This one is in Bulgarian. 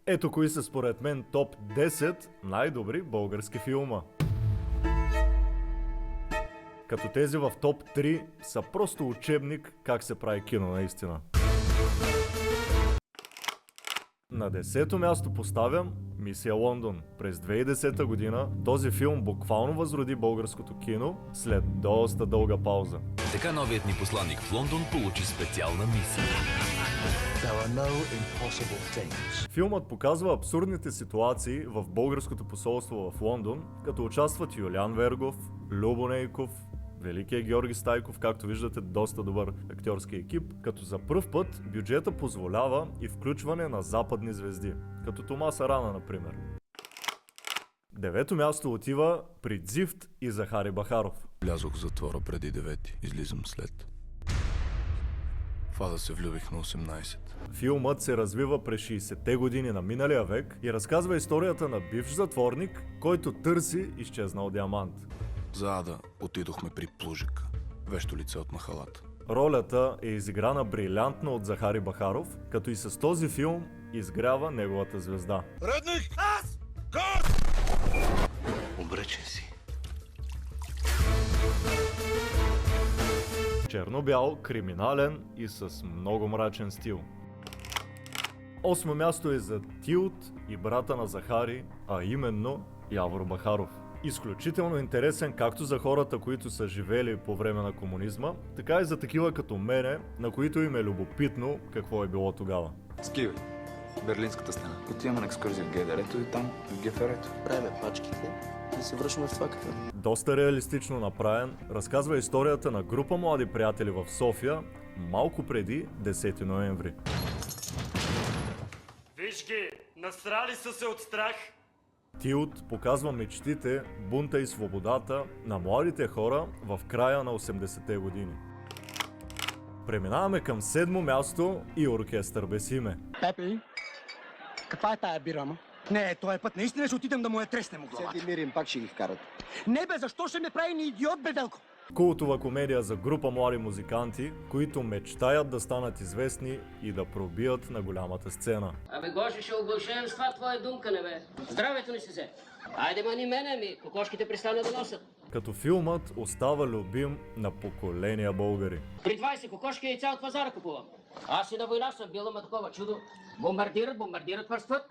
Ето кои са според мен топ 10 най-добри български филма. Като тези в топ 3 са просто учебник как се прави кино наистина. На 10-то място поставям Мисия Лондон. През 2010 година този филм буквално възроди българското кино след доста дълга пауза. Така новият ни посланник в Лондон получи специална мисия. Филмът показва абсурдните ситуации в българското посолство в Лондон, като участват Юлиан Вергов, Любо Нейков, Великия Георги Стайков, както виждате, доста добър актьорски екип, като за пръв път бюджета позволява и включване на западни звезди, като Томас Арана, например. 9-то място отива при Дзифт и Захари Бахаров. Влязох в затвора преди 9, излизам след. Фада се влюбих на 18. Филмът се развива през 60-те години на миналия век и разказва историята на бивш затворник, който търси изчезнал диамант. За Ада отидохме при Плужика, вещо лице от махалата. Ролята е изиграна брилянтно от Захари Бахаров, като и с този филм изгрява неговата звезда. Редник! Аз! Обречен си. Черно-бял, криминален и с много мрачен стил. 8 място е за Тилт и брата на Захари, а именно Явор Бахаров. Изключително интересен както за хората, които са живели по време на комунизма, така и за такива като мене, на които им е любопитно какво е било тогава. Ски, Берлинската стена. Отиваме на екскурзия в ГДР-то и там в ГФР-то. Правим пачките и се връщаме в това кафе. Доста реалистично направен, разказва историята на група млади приятели в София малко преди 10 ноември. Виж ги, насрали са се от страх. Тилт показва мечтите, бунта и свободата на младите хора в края на 80-те години. Преминаваме към 7-мо място и Оркестър без име. Пепи, каква е тая бира, ма? Не, този път наистина ще отидем да му я треснем от главата. Седи мирим, пак ще ги вкарат. Не бе, защо ще ме прави ни идиот, бе, Велко? Култова комедия за група млади музиканти, които мечтаят да станат известни и да пробият на голямата сцена. Абе, Гоши, ще оглушаем с това твоя думка, не бе. Здравето ни се взе. Айде, мани мене ми, кокошките престана да носят. Като филмът остава любим на поколения българи. При 20 кокошки яйца от пазара купувам. Аз и на война съм бил, ама такова чудо. Бомбардират, върстват.